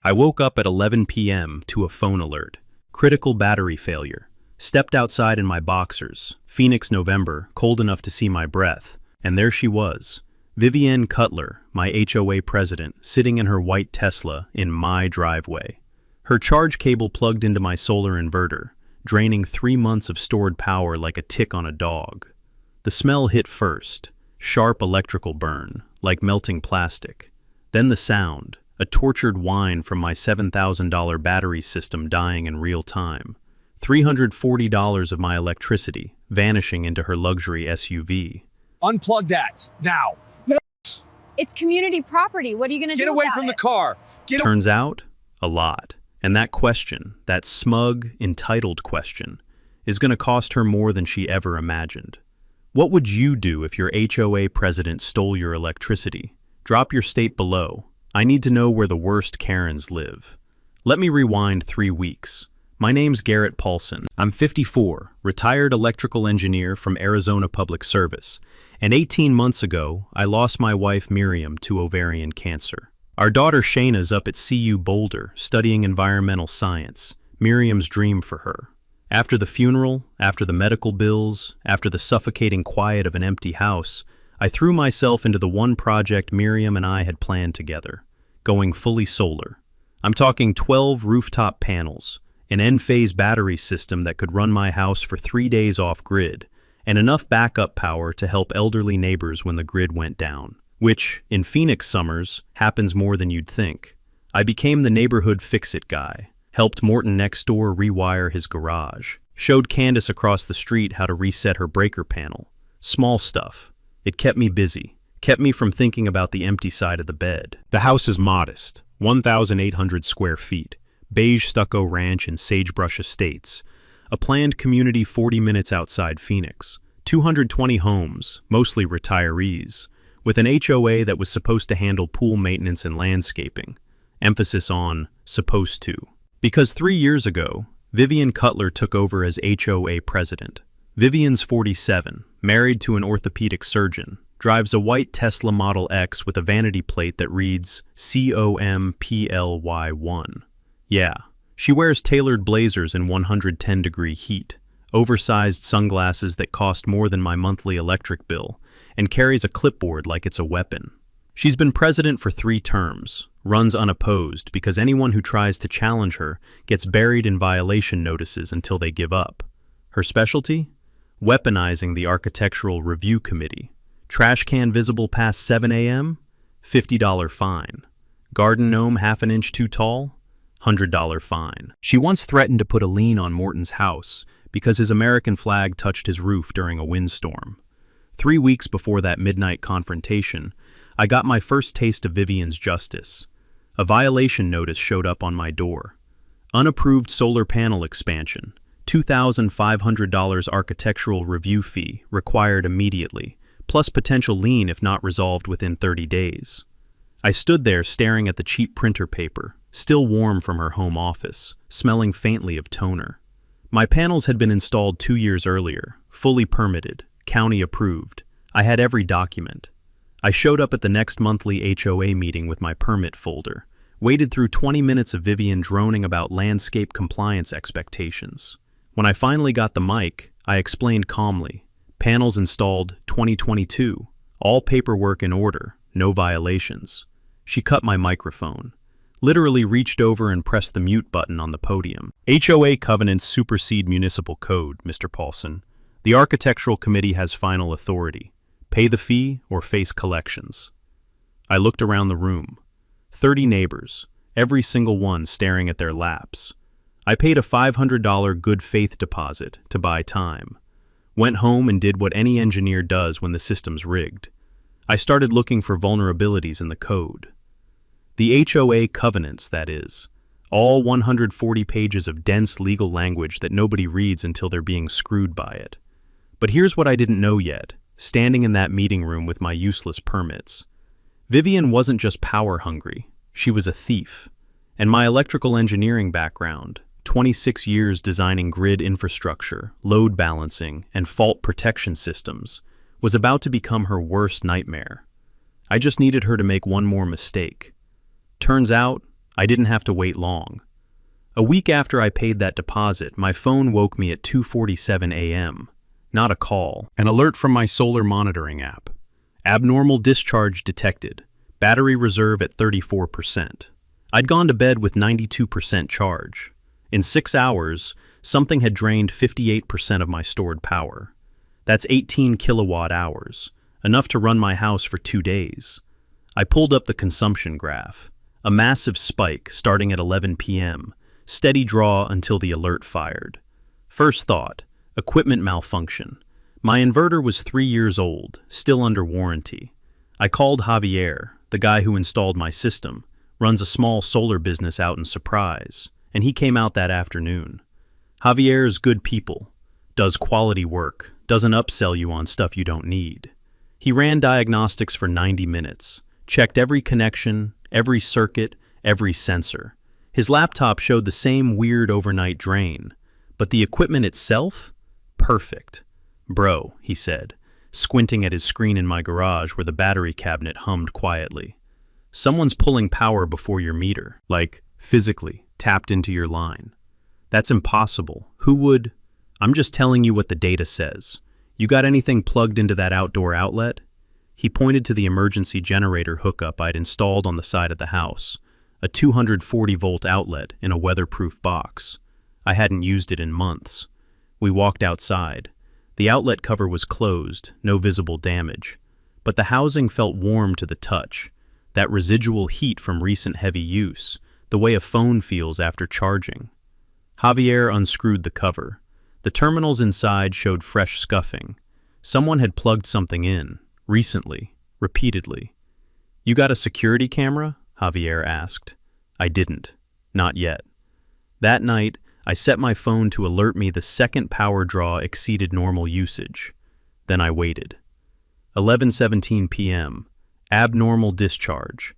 I woke up at 11 p.m. to a phone alert. Critical battery failure. Stepped outside in my boxers. Phoenix, November, cold enough to see my breath. And there she was. Vivienne Cutler, my HOA president, sitting in her white Tesla in my driveway. Her charge cable plugged into my solar inverter, draining 3 months of stored power like a tick on a dog. The smell hit first. Sharp electrical burn, like melting plastic. Then the sound, a tortured whine from my $7,000 battery system dying in real time. $340 of my electricity vanishing into her luxury SUV. Unplug that, now. It's community property. What are you going to do Get away about from the it? car. Turns out, a lot. And that question, that smug, entitled question, is going to cost her more than she ever imagined. What would you do if your HOA president stole your electricity? Drop your state below. I need to know where the worst Karens live. Let me rewind 3 weeks. My name's Garrett Paulson. I'm 54, retired electrical engineer from Arizona Public Service. And 18 months ago, I lost my wife Miriam to ovarian cancer. Our daughter Shayna's up at CU Boulder studying environmental science, Miriam's dream for her. After the funeral, after the medical bills, after the suffocating quiet of an empty house, I threw myself into the one project Miriam and I had planned together, going fully solar. I'm talking 12 rooftop panels, an N-phase battery system that could run my house for 3 days off-grid, and enough backup power to help elderly neighbors when the grid went down, which, in Phoenix summers, happens more than you'd think. I became the neighborhood fix-it guy, helped Morton next door rewire his garage, showed Candace across the street how to reset her breaker panel. Small stuff. It kept me busy, kept me from thinking about the empty side of the bed. The house is modest, 1,800 square feet, beige stucco ranch in Sagebrush Estates, a planned community 40 minutes outside Phoenix, 220 homes, mostly retirees, with an HOA that was supposed to handle pool maintenance and landscaping, emphasis on supposed to. Because 3 years ago, Vivienne Cutler took over as HOA president. Vivienne's 47, married to an orthopedic surgeon, drives a white Tesla Model X with a vanity plate that reads COMPLY1. Yeah, she wears tailored blazers in 110-degree heat, oversized sunglasses that cost more than my monthly electric bill, and carries a clipboard like it's a weapon. She's been president for 3 terms, runs unopposed because anyone who tries to challenge her gets buried in violation notices until they give up. Her specialty? Weaponizing the Architectural Review Committee. Trash can visible past 7 a.m.? $50 fine. Garden gnome half an inch too tall? $100 fine. She once threatened to put a lien on Morton's house because his American flag touched his roof during a windstorm. 3 weeks before that midnight confrontation, I got my first taste of Vivienne's justice. A violation notice showed up on my door. Unapproved solar panel expansion, $2,500 architectural review fee required immediately, plus potential lien if not resolved within 30 days. I stood there staring at the cheap printer paper, still warm from her home office, smelling faintly of toner. My panels had been installed 2 years earlier, fully permitted, county approved. I had every document. I showed up at the next monthly HOA meeting with my permit folder, waited through 20 minutes of Vivienne droning about landscape compliance expectations. When I finally got the mic, I explained calmly, panels installed 2022, all paperwork in order, no violations. She cut my microphone, literally reached over and pressed the mute button on the podium. HOA covenants supersede municipal code, Mr. Paulson. The Architectural Committee has final authority. Pay the fee or face collections. I looked around the room. 30 neighbors, every single one staring at their laps. I paid a $500 good faith deposit to buy time. Went home and did what any engineer does when the system's rigged. I started looking for vulnerabilities in the code. The HOA covenants, that is. All 140 pages of dense legal language that nobody reads until they're being screwed by it. But here's what I didn't know yet. Standing in that meeting room with my useless permits. Vivienne wasn't just power-hungry, she was a thief. And my electrical engineering background, 26 years designing grid infrastructure, load balancing, and fault protection systems, was about to become her worst nightmare. I just needed her to make one more mistake. Turns out, I didn't have to wait long. A week after I paid that deposit, my phone woke me at 2:47 a.m. Not a call. An alert from my solar monitoring app. Abnormal discharge detected. Battery reserve at 34%. I'd gone to bed with 92% charge. In 6 hours, something had drained 58% of my stored power. That's 18 kilowatt hours, enough to run my house for 2 days. I pulled up the consumption graph. A massive spike starting at 11 p.m., steady draw until the alert fired. First thought, equipment malfunction. My inverter was 3 years old, still under warranty. I called Javier, the guy who installed my system, runs a small solar business out in Surprise, and he came out that afternoon. Javier's good people, does quality work, doesn't upsell you on stuff you don't need. He ran diagnostics for 90 minutes, checked every connection, every circuit, every sensor. His laptop showed the same weird overnight drain, but the equipment itself? Perfect. Bro, he said, squinting at his screen in my garage where the battery cabinet hummed quietly. Someone's pulling power before your meter, like physically tapped into your line. That's impossible. Who would? I'm just telling you what the data says. You got anything plugged into that outdoor outlet? He pointed to the emergency generator hookup I'd installed on the side of the house, a 240-volt outlet in a weatherproof box. I hadn't used it in months. We walked outside. The outlet cover was closed, no visible damage, but the housing felt warm to the touch, that residual heat from recent heavy use, the way a phone feels after charging. Javier unscrewed the cover. The terminals inside showed fresh scuffing. Someone had plugged something in, recently, repeatedly. You got a security camera? Javier asked. I didn't. Not yet. That night, I set my phone to alert me the second power draw exceeded normal usage. Then I waited. 11:17 p.m. Abnormal discharge.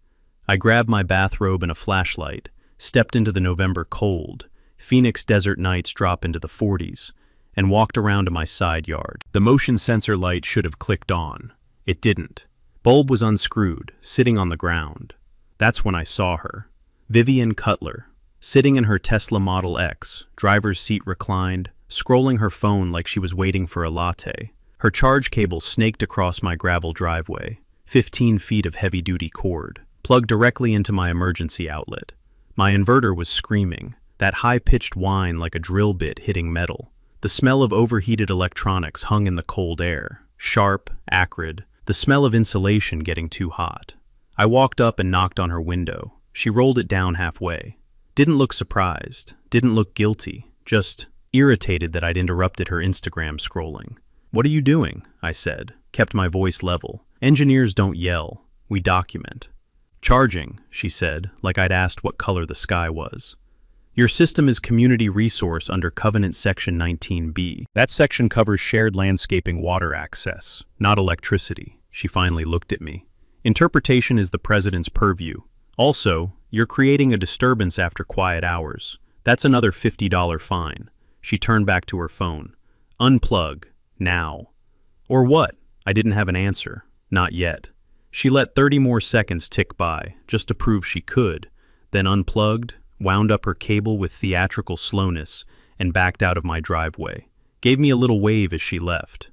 I grabbed my bathrobe and a flashlight, stepped into the November cold, Phoenix desert nights drop into the 40s, and walked around to my side yard. The motion sensor light should have clicked on. It didn't. Bulb was unscrewed, sitting on the ground. That's when I saw her. Vivian Cutler, sitting in her Tesla Model X, driver's seat reclined, scrolling her phone like she was waiting for a latte. Her charge cable snaked across my gravel driveway, 15 feet of heavy-duty cord, plugged directly into my emergency outlet. My inverter was screaming, that high-pitched whine like a drill bit hitting metal. The smell of overheated electronics hung in the cold air, sharp, acrid, the smell of insulation getting too hot. I walked up and knocked on her window. She rolled it down halfway. Didn't look surprised, didn't look guilty, just irritated that I'd interrupted her Instagram scrolling. What are you doing? I said, kept my voice level. Engineers don't yell, we document. Charging, she said, like I'd asked what color the sky was. Your system is community resource under Covenant Section 19B. That section covers shared landscaping water access, not electricity. She finally looked at me. Interpretation is the president's purview. Also, you're creating a disturbance after quiet hours. That's another $50 fine. She turned back to her phone. Unplug. Now. Or what? I didn't have an answer. Not yet. She let 30 more seconds tick by, just to prove she could, then unplugged, wound up her cable with theatrical slowness, and backed out of my driveway. Gave me a little wave as she left.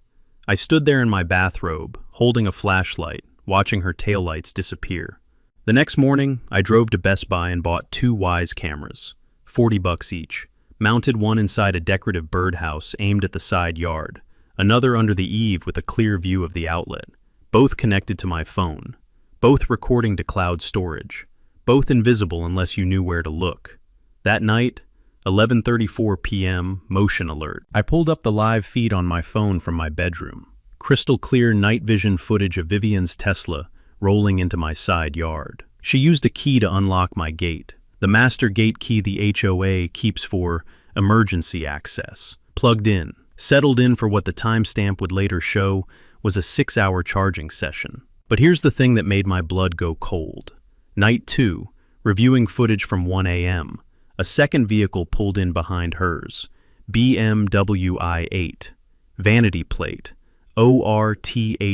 I stood there in my bathrobe, holding a flashlight, watching her taillights disappear. The next morning, I drove to Best Buy and bought 2 Wise cameras, $40 each, mounted one inside a decorative birdhouse aimed at the side yard, another under the eave with a clear view of the outlet, both connected to my phone, both recording to cloud storage, both invisible unless you knew where to look. That night, 11:34 p.m., motion alert. I pulled up the live feed on my phone from my bedroom. Crystal clear night vision footage of Vivian's Tesla rolling into my side yard. She used a key to unlock my gate, the master gate key the HOA keeps for emergency access. Plugged in, settled in for what the timestamp would later show was a 6-hour charging session. But here's the thing that made my blood go cold. Night 2, reviewing footage from 1 a.m., a second vehicle pulled in behind hers, BMW i8, vanity plate, ORTHO1,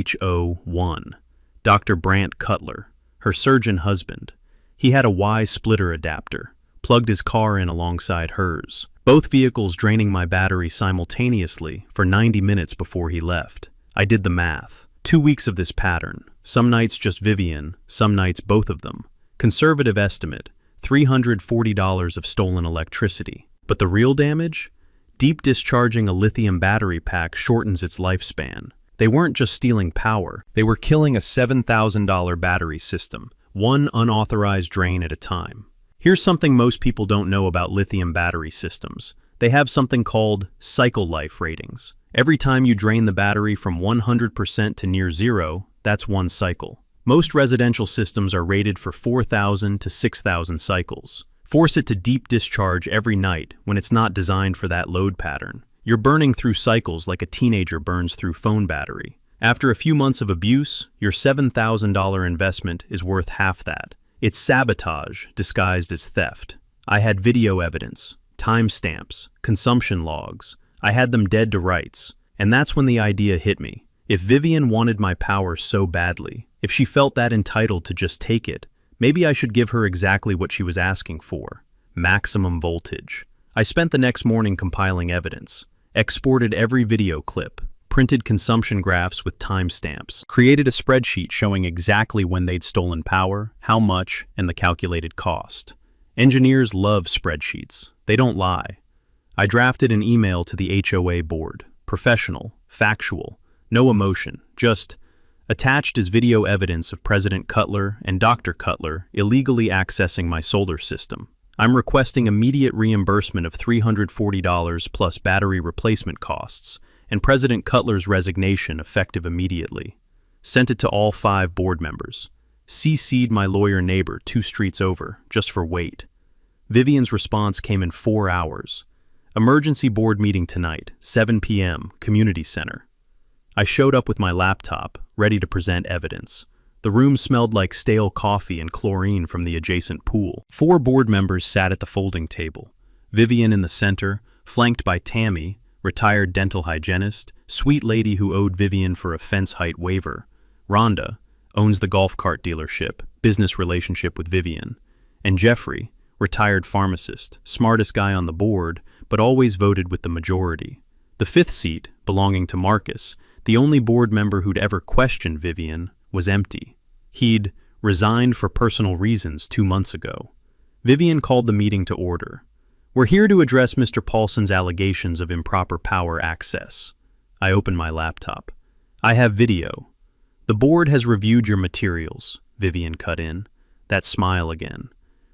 Dr. Brant Cutler, her surgeon husband. He had a Y splitter adapter, plugged his car in alongside hers, both vehicles draining my battery simultaneously for 90 minutes before he left. I did the math. 2 weeks of this pattern, some nights just Vivian, some nights both of them. Conservative estimate, $340 of stolen electricity. But the real damage? Deep discharging a lithium battery pack shortens its lifespan. They weren't just stealing power, they were killing a $7,000 battery system, one unauthorized drain at a time. Here's something most people don't know about lithium battery systems. They have something called cycle life ratings. Every time you drain the battery from 100% to near zero, that's one cycle. Most residential systems are rated for 4,000 to 6,000 cycles. Force it to deep discharge every night when it's not designed for that load pattern. You're burning through cycles like a teenager burns through phone battery. After a few months of abuse, your $7,000 investment is worth half that. It's sabotage disguised as theft. I had video evidence, timestamps, consumption logs. I had them dead to rights. And that's when the idea hit me. If Vivian wanted my power so badly, if she felt that entitled to just take it, maybe I should give her exactly what she was asking for: maximum voltage. I spent the next morning compiling evidence, exported every video clip, printed consumption graphs with timestamps, created a spreadsheet showing exactly when they'd stolen power, how much, and the calculated cost. Engineers love spreadsheets. They don't lie. I drafted an email to the HOA board, professional, factual, no emotion, just attached is video evidence of President Cutler and Dr. Cutler illegally accessing my solar system. I'm requesting immediate reimbursement of $340 plus battery replacement costs, and President Cutler's resignation effective immediately. Sent it to all 5 board members. CC'd my lawyer neighbor 2 streets over, just for weight. Vivian's response came in 4 hours. Emergency board meeting tonight, 7 p.m., community center. I showed up with my laptop, ready to present evidence. The room smelled like stale coffee and chlorine from the adjacent pool. 4 board members sat at the folding table. Vivian in the center, flanked by Tammy, retired dental hygienist, sweet lady who owed Vivian for a fence height waiver. Rhonda, owns the golf cart dealership, business relationship with Vivian. And Jeffrey, retired pharmacist, smartest guy on the board, but always voted with the majority. The 5th seat, belonging to Marcus, the only board member who'd ever questioned Vivian, was empty. He'd resigned for personal reasons 2 months ago. Vivian called the meeting to order. We're here to address Mr. Paulson's allegations of improper power access. I opened my laptop. I have video. The board has reviewed your materials, Vivian cut in. That smile again.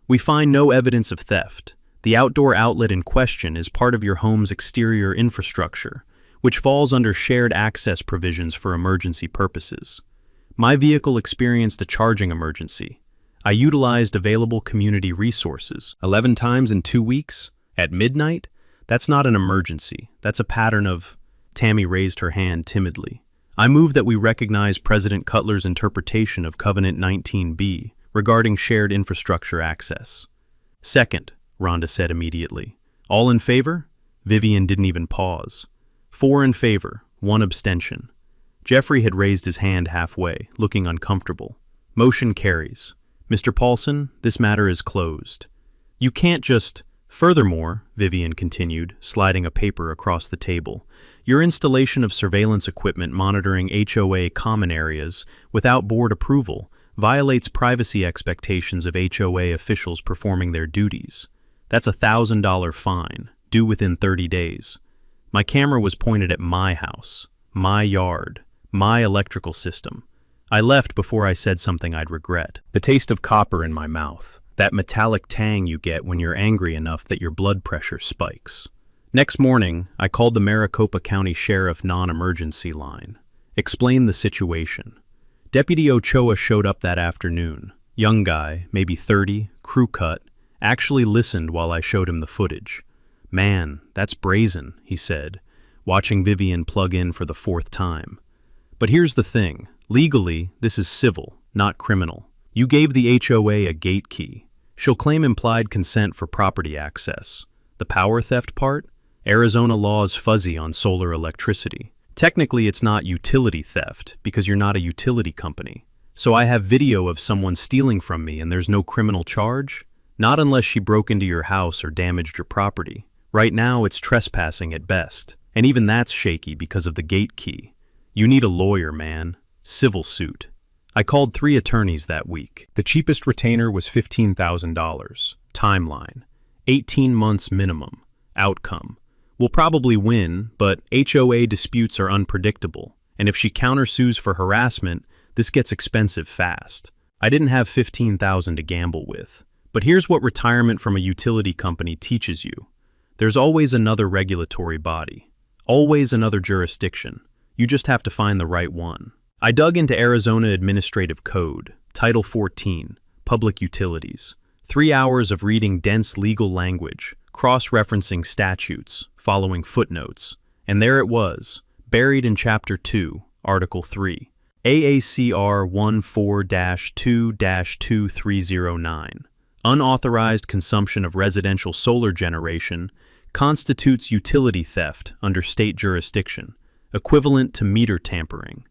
We find no evidence of theft. The outdoor outlet in question is part of your home's exterior infrastructure, which falls under shared access provisions for emergency purposes. My vehicle experienced a charging emergency. I utilized available community resources. 11 times in 2 weeks? At midnight? That's not an emergency. That's a pattern of... Tammy raised her hand timidly. I move that we recognize President Cutler's interpretation of Covenant 19B regarding shared infrastructure access. Second, Rhonda said immediately. All in favor? Vivian didn't even pause. 4 in favor, 1 abstention. Jeffrey had raised his hand halfway, looking uncomfortable. Motion carries. Mr. Paulson, this matter is closed. You can't just... Furthermore, Vivian continued, sliding a paper across the table, your installation of surveillance equipment monitoring HOA common areas without board approval violates privacy expectations of HOA officials performing their duties. That's a $1,000 fine, due within 30 days. My camera was pointed at my house, my yard, my electrical system. I left before I said something I'd regret. The taste of copper in my mouth, that metallic tang you get when you're angry enough that your blood pressure spikes. Next morning, I called the Maricopa County Sheriff non-emergency line. Explained the situation. Deputy Ochoa showed up that afternoon. Young guy, maybe 30, crew cut, actually listened while I showed him the footage. Man, that's brazen, he said, watching Vivian plug in for the 4th time. But here's the thing. Legally, this is civil, not criminal. You gave the HOA a gate key. She'll claim implied consent for property access. The power theft part? Arizona law is fuzzy on solar electricity. Technically, it's not utility theft because you're not a utility company. So I have video of someone stealing from me and there's no criminal charge? Not unless she broke into your house or damaged your property. Right now it's trespassing at best. And even that's shaky because of the gate key. You need a lawyer, man. Civil suit. I called 3 attorneys that week. The cheapest retainer was $15,000. Timeline. 18 months minimum. Outcome. We'll probably win, but HOA disputes are unpredictable. And if she countersues for harassment, this gets expensive fast. I didn't have $15,000 to gamble with. But here's what retirement from a utility company teaches you. There's always another regulatory body. Always another jurisdiction. You just have to find the right one. I dug into Arizona Administrative Code, Title 14, Public Utilities. 3 hours of reading dense legal language, cross-referencing statutes, following footnotes. And there it was, buried in Chapter 2, Article 3. AACR 14-2-2309. Unauthorized consumption of residential solar generation constitutes utility theft under state jurisdiction, equivalent to meter tampering.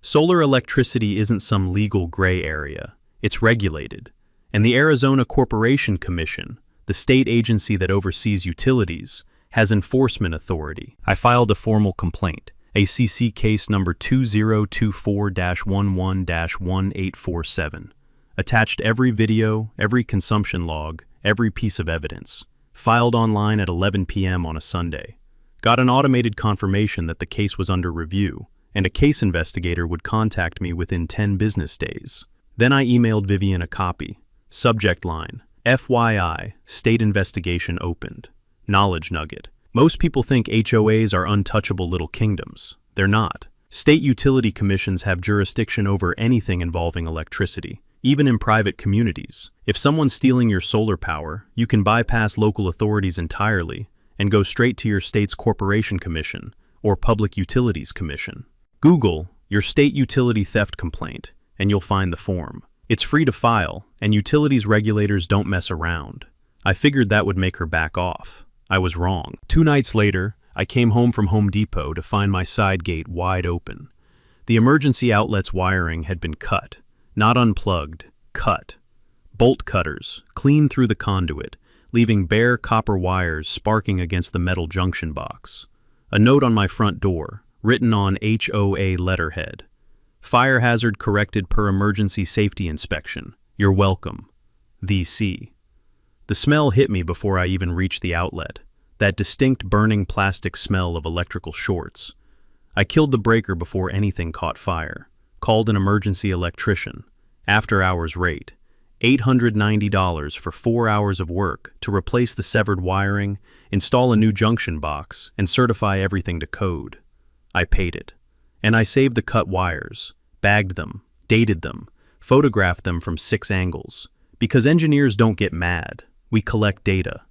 Solar electricity isn't some legal gray area. It's regulated. And the Arizona Corporation Commission, the state agency that oversees utilities, has enforcement authority. I filed a formal complaint, HOA Case number 2024-11-1847. Attached every video, every consumption log, every piece of evidence. Filed online at 11 p.m. on a Sunday. Got an automated confirmation that the case was under review, and a case investigator would contact me within 10 business days. Then I emailed Vivian a copy. Subject line, FYI, state investigation opened. Knowledge nugget. Most people think HOAs are untouchable little kingdoms. They're not. State utility commissions have jurisdiction over anything involving electricity, even in private communities. If someone's stealing your solar power, you can bypass local authorities entirely and go straight to your state's Corporation Commission or Public Utilities Commission. Google your state utility theft complaint, and you'll find the form. It's free to file, and utilities regulators don't mess around. I figured that would make her back off. I was wrong. 2 nights later, I came home from Home Depot to find my side gate wide open. The emergency outlet's wiring had been cut, not unplugged, cut. Bolt cutters, clean through the conduit, leaving bare copper wires sparking against the metal junction box. A note on my front door, written on HOA letterhead. Fire hazard corrected per emergency safety inspection. You're welcome. VC. The smell hit me before I even reached the outlet. That distinct burning plastic smell of electrical shorts. I killed the breaker before anything caught fire. Called an emergency electrician. After hours rate. $890 for 4 hours of work to replace the severed wiring, install a new junction box, and certify everything to code. I paid it. And I saved the cut wires, bagged them, dated them, photographed them from 6 angles. Because engineers don't get mad, we collect data.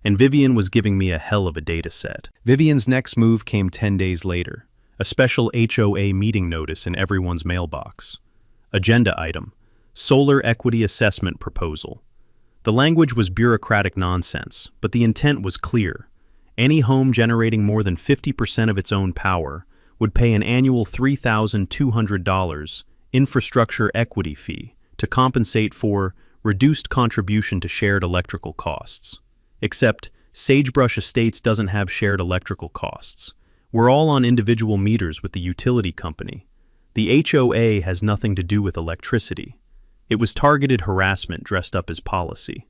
And Vivian was giving me a hell of a data set. Vivian's next move came 10 days later. A special HOA meeting notice in everyone's mailbox. Agenda item, Solar Equity Assessment Proposal. The language was bureaucratic nonsense, but the intent was clear. Any home generating more than 50% of its own power would pay an annual $3,200 infrastructure equity fee to compensate for reduced contribution to shared electrical costs. Except Sagebrush Estates doesn't have shared electrical costs. We're all on individual meters with the utility company. The HOA has nothing to do with electricity. It was targeted harassment dressed up as policy.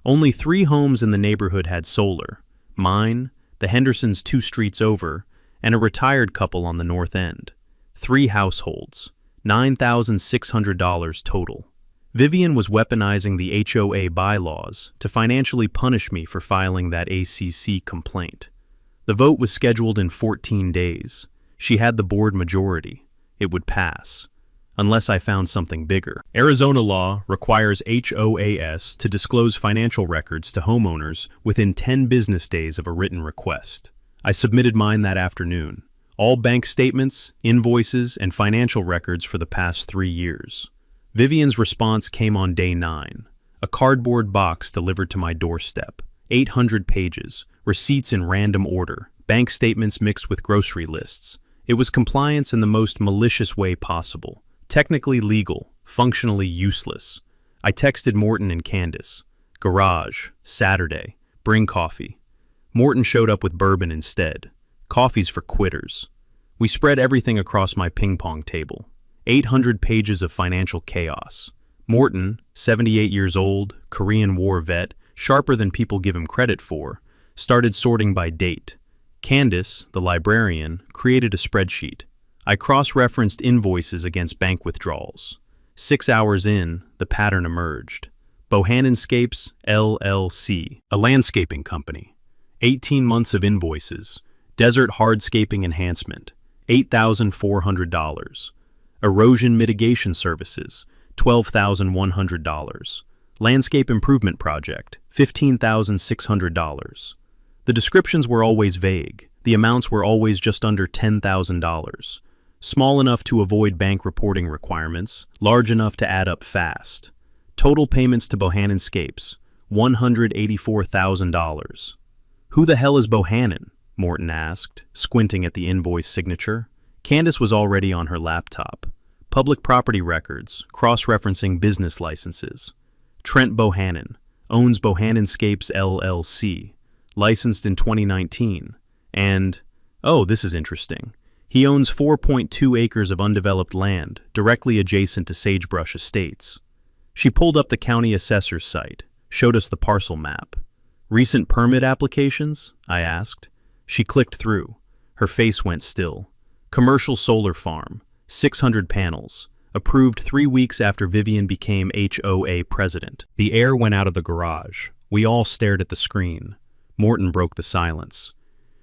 Only 3 homes in the neighborhood had solar. Mine, the Hendersons 2 streets over, and a retired couple on the north end. 3 households. $9,600 total. Vivian was weaponizing the HOA bylaws to financially punish me for filing that ACC complaint. The vote was scheduled in 14 days. She had the board majority. It would pass. Unless I found something bigger. Arizona law requires HOAs to disclose financial records to homeowners within 10 business days of a written request. I submitted mine that afternoon. All bank statements, invoices, and financial records for the past 3 years. Vivian's response came on day 9. A cardboard box delivered to my doorstep. 800 pages, receipts in random order, bank statements mixed with grocery lists. It was compliance in the most malicious way possible. Technically legal, functionally useless. I texted Morton and Candace. Garage, Saturday, bring coffee. Morton showed up with bourbon instead. Coffee's for quitters. We spread everything across my ping pong table. 800 pages of financial chaos. Morton, 78 years old, Korean War vet, sharper than people give him credit for, started sorting by date. Candace, the librarian, created a spreadsheet. I cross-referenced invoices against bank withdrawals. 6 hours in, the pattern emerged. Bohannonscapes, LLC, a landscaping company. 18 months of invoices. Desert hardscaping enhancement, $8,400. Erosion mitigation services, $12,100. Landscape improvement project, $15,600. The descriptions were always vague. The amounts were always just under $10,000. Small enough to avoid bank reporting requirements, large enough to add up fast. Total payments to Bohannonscapes, $184,000. Who the hell is Bohannon? Morton asked, squinting at the invoice signature. Candace was already on her laptop. Public property records, cross-referencing business licenses. Trent Bohannon, owns Bohannonscapes LLC, licensed in 2019. And, oh, this is interesting, he owns 4.2 acres of undeveloped land, directly adjacent to Sagebrush Estates. She pulled up the county assessor's site, showed us the parcel map. Recent permit applications? I asked. She clicked through. Her face went still. Commercial solar farm, 600 panels, approved 3 weeks after Vivian became HOA president. The air went out of the garage. We all stared at the screen. Morton broke the silence.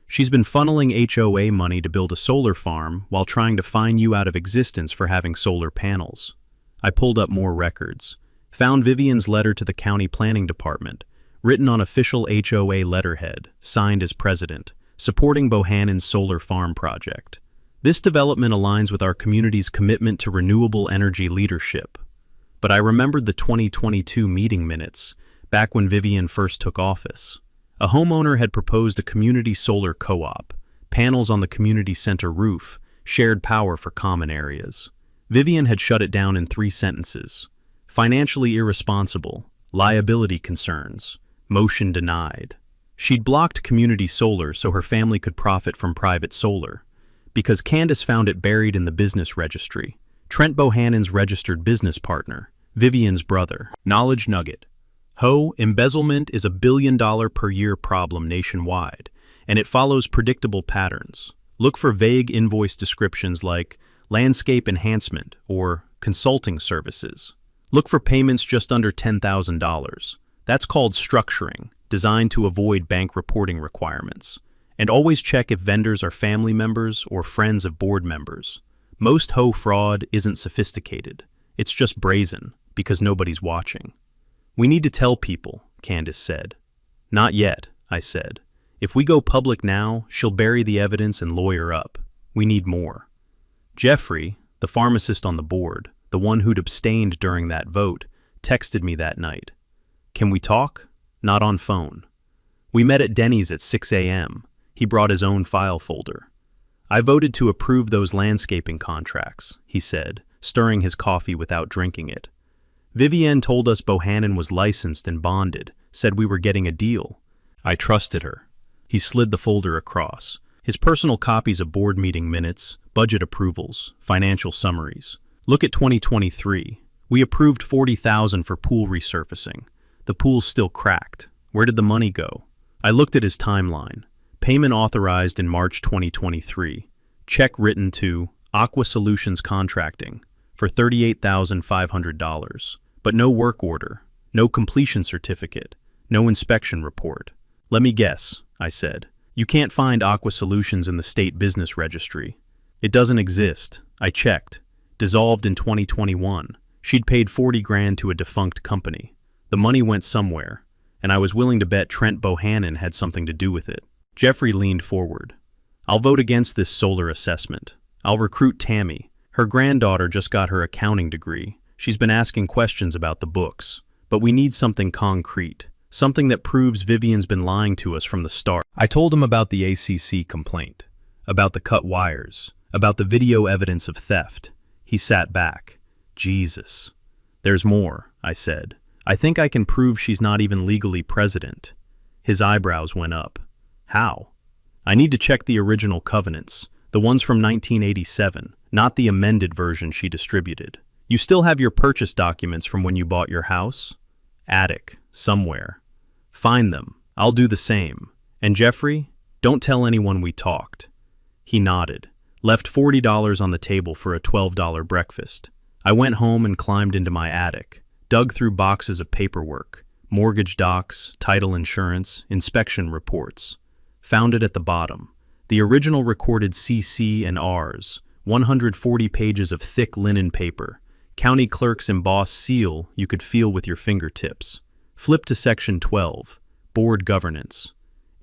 She's been funneling HOA money to build a solar farm while trying to fine you out of existence for having solar panels. I pulled up more records. Found Vivian's letter to the county planning department, written on official HOA letterhead, signed as president, supporting Bohannon's solar farm project. This development aligns with our community's commitment to renewable energy leadership. But I remembered the 2022 meeting minutes, back when Vivian first took office. A homeowner had proposed a community solar co-op, panels on the community center roof, shared power for common areas. Vivian had shut it down in 3 sentences. Financially irresponsible, liability concerns, motion denied. She'd blocked community solar so her family could profit from private solar, because Candace found it buried in the business registry. Trent Bohannon's registered business partner, Vivian's brother. Knowledge nugget. Embezzlement is $1 billion per year problem nationwide, and it follows predictable patterns. Look for vague invoice descriptions like landscape enhancement or consulting services. Look for payments just under $10,000. That's called structuring, designed to avoid bank reporting requirements. And always check if vendors are family members or friends of board members. Most HOA fraud isn't sophisticated. It's just brazen, because nobody's watching. We need to tell people, Candace said. Not yet, I said. If we go public now, she'll bury the evidence and lawyer up. We need more. Jeffrey, the pharmacist on the board, the one who'd abstained during that vote, texted me that night. Can we talk? Not on phone. We met at Denny's at 6 a.m. He brought his own file folder. I voted to approve those landscaping contracts, he said, stirring his coffee without drinking it. Vivian told us Bohannon was licensed and bonded, said we were getting a deal. I trusted her. He slid the folder across. His personal copies of board meeting minutes, budget approvals, financial summaries. Look at 2023. We approved $40,000 for pool resurfacing. The pool's still cracked. Where did the money go? I looked at his timeline. Payment authorized in March 2023. Check written to Aqua Solutions Contracting for $38,500. But no work order, no completion certificate, no inspection report. Let me guess, I said. You can't find Aqua Solutions in the state business registry. It doesn't exist. I checked. Dissolved in 2021. She'd paid $40,000 to a defunct company. The money went somewhere, and I was willing to bet Trent Bohannon had something to do with it. Jeffrey leaned forward. I'll vote against this solar assessment. I'll recruit Tammy. Her granddaughter just got her accounting degree. She's been asking questions about the books. But we need something concrete. Something that proves Vivian's been lying to us from the start. I told him about the ACC complaint, about the cut wires, about the video evidence of theft. He sat back. Jesus. There's more, I said. I think I can prove she's not even legally president. His eyebrows went up. How? I need to check the original covenants, the ones from 1987, not the amended version she distributed. You still have your purchase documents from when you bought your house? Attic, somewhere. Find them. I'll do the same. And Jeffrey, don't tell anyone we talked. He nodded, left $40 on the table for a $12 breakfast. I went home and climbed into my attic, dug through boxes of paperwork, mortgage docs, title insurance, inspection reports. Found it at the bottom. The original recorded CC and Rs, 140 pages of thick linen paper, county clerk's embossed seal you could feel with your fingertips. Flip to section 12, board governance.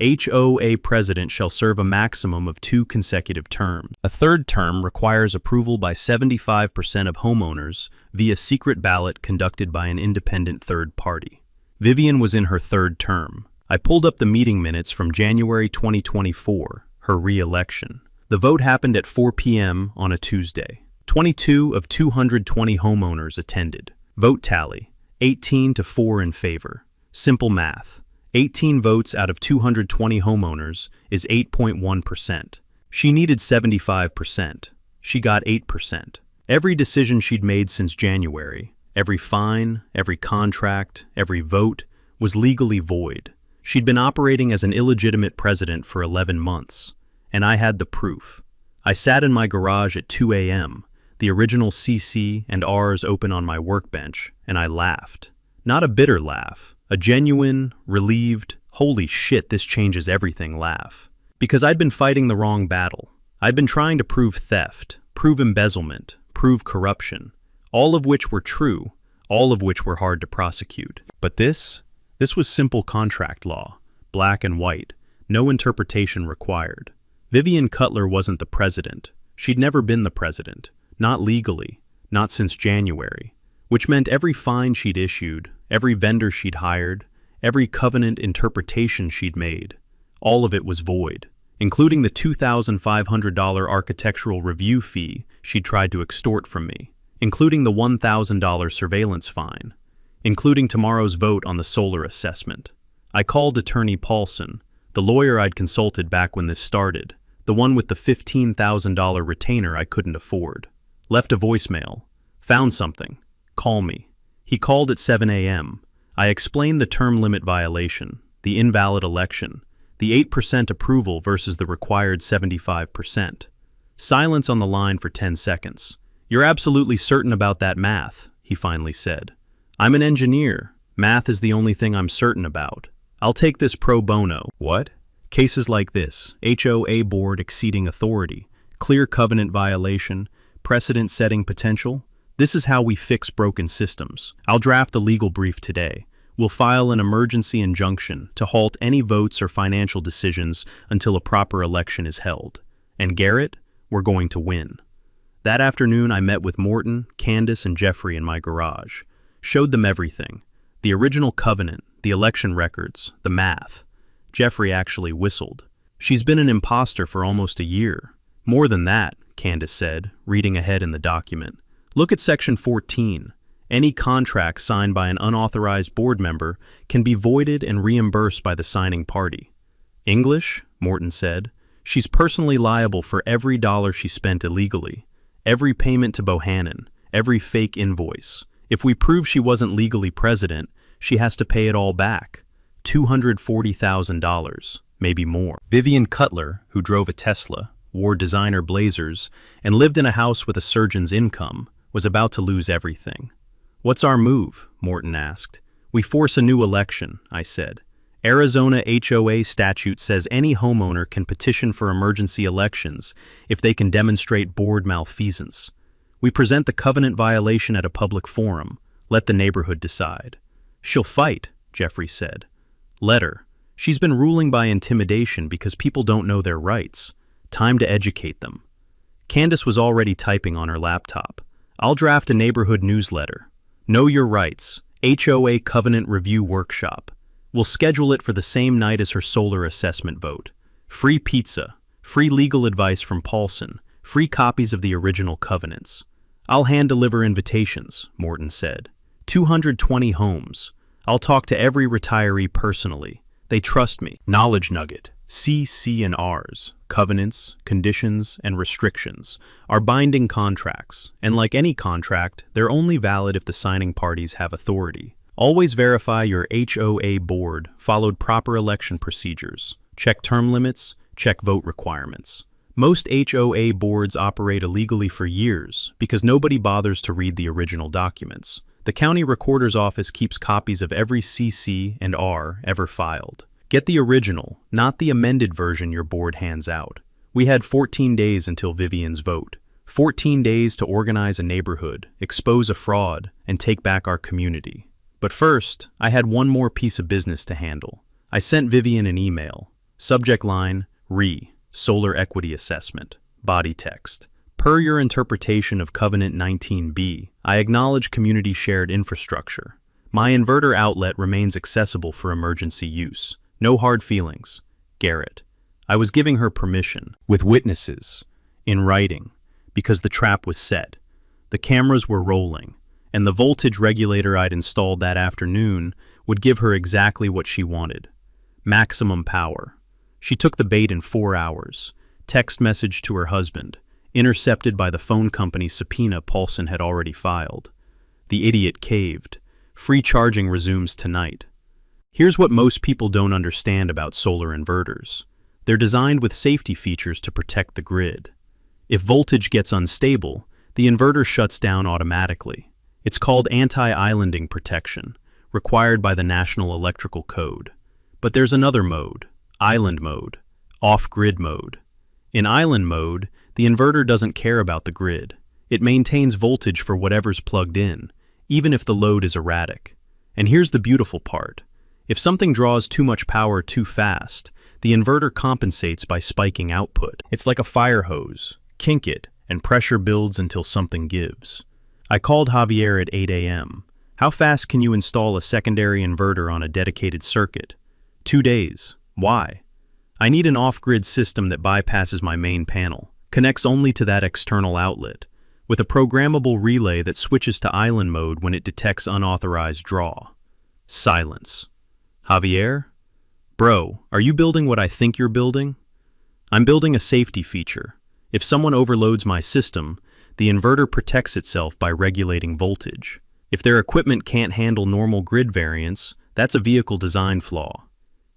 HOA president shall serve a maximum of 2 consecutive terms. A third term requires approval by 75% of homeowners via secret ballot conducted by an independent third party. Vivian was in her 3rd term. I pulled up the meeting minutes from January 2024, her re-election. The vote happened at 4 p.m. on a Tuesday. 22 of 220 homeowners attended. Vote tally, 18-4 in favor. Simple math. 18 votes out of 220 homeowners is 8.1%. She needed 75%. She got 8%. Every decision she'd made since January, every fine, every contract, every vote, was legally void. She'd been operating as an illegitimate president for 11 months, and I had the proof. I sat in my garage at 2 a.m., the original CC and Rs open on my workbench, and I laughed. Not a bitter laugh, a genuine, relieved, holy shit, this changes everything laugh. Because I'd been fighting the wrong battle. I'd been trying to prove theft, prove embezzlement, prove corruption, all of which were true, all of which were hard to prosecute. But this was simple contract law, black and white, no interpretation required. Vivian Cutler wasn't the president. She'd never been the president, not legally, not since January, which meant every fine she'd issued, every vendor she'd hired, every covenant interpretation she'd made, all of it was void, including the $2,500 architectural review fee she'd tried to extort from me, including the $1,000 surveillance fine, including tomorrow's vote on the solar assessment. I called attorney Paulson, the lawyer I'd consulted back when this started, the one with the $15,000 retainer I couldn't afford. Left a voicemail. Found something. Call me. He called at 7 a.m. I explained the term limit violation, the invalid election, the 8% approval versus the required 75%. Silence on the line for 10 seconds. You're absolutely certain about that math, he finally said. I'm an engineer. Math is the only thing I'm certain about. I'll take this pro bono. What? Cases like this, HOA board exceeding authority, clear covenant violation, precedent-setting potential. This is how we fix broken systems. I'll draft the legal brief today. We'll file an emergency injunction to halt any votes or financial decisions until a proper election is held. And Garrett, we're going to win. That afternoon, I met with Morton, Candace, and Jeffrey in my garage. Showed them everything. The original covenant, the election records, the math. Jeffrey actually whistled. She's been an imposter for almost a year. More than that, Candace said, reading ahead in the document. Look at section 14. Any contract signed by an unauthorized board member can be voided and reimbursed by the signing party. English, Morton said. She's personally liable for every dollar she spent illegally, every payment to Bohannon, every fake invoice. If we prove she wasn't legally president, she has to pay it all back. $240,000, maybe more. Vivian Cutler, who drove a Tesla, wore designer blazers, and lived in a house with a surgeon's income, was about to lose everything. What's our move? Morton asked. We force a new election, I said. Arizona HOA statute says any homeowner can petition for emergency elections if they can demonstrate board malfeasance. We present the covenant violation at a public forum. Let the neighborhood decide. She'll fight, Jeffrey said. Let her. She's been ruling by intimidation because people don't know their rights. Time to educate them. Candace was already typing on her laptop. I'll draft a neighborhood newsletter. Know Your Rights, HOA Covenant Review Workshop. We'll schedule it for the same night as her solar assessment vote. Free pizza, free legal advice from Paulson, free copies of the original covenants. I'll hand-deliver invitations, Morton said. 220 homes. I'll talk to every retiree personally. They trust me. Knowledge nugget. CC&Rs, covenants, conditions, and restrictions, are binding contracts, and like any contract, they're only valid if the signing parties have authority. Always verify your HOA board followed proper election procedures. Check term limits, check vote requirements. Most HOA boards operate illegally for years because nobody bothers to read the original documents. The county recorder's office keeps copies of every CC and R ever filed. Get the original, not the amended version your board hands out. We had 14 days until Vivian's vote. 14 days to organize a neighborhood, expose a fraud, and take back our community. But first, I had one more piece of business to handle. I sent Vivian an email. Subject line, Solar Equity Assessment. Body text. Per your interpretation of Covenant 19B, I acknowledge community shared infrastructure. My inverter outlet remains accessible for emergency use. No hard feelings. Garrett. I was giving her permission, with witnesses, in writing, because the trap was set. The cameras were rolling, and the voltage regulator I'd installed that afternoon would give her exactly what she wanted. Maximum power. She took the bait in 4 hours. Text message to her husband, intercepted by the phone company subpoena Paulson had already filed. The idiot caved. Free charging resumes tonight. Here's what most people don't understand about solar inverters. They're designed with safety features to protect the grid. If voltage gets unstable, the inverter shuts down automatically. It's called anti-islanding protection, required by the National Electrical Code. But there's another mode, island mode, off-grid mode. In island mode, the inverter doesn't care about the grid. It maintains voltage for whatever's plugged in, even if the load is erratic. And here's the beautiful part. If something draws too much power too fast, the inverter compensates by spiking output. It's like a fire hose. Kink it, and pressure builds until something gives. I called Javier at 8 a.m. How fast can you install a secondary inverter on a dedicated circuit? 2 days. Why? I need an off-grid system that bypasses my main panel, connects only to that external outlet, with a programmable relay that switches to island mode when it detects unauthorized draw. Silence. Javier? Bro, are you building what I think you're building? I'm building a safety feature. If someone overloads my system, the inverter protects itself by regulating voltage. If their equipment can't handle normal grid variance, that's a vehicle design flaw.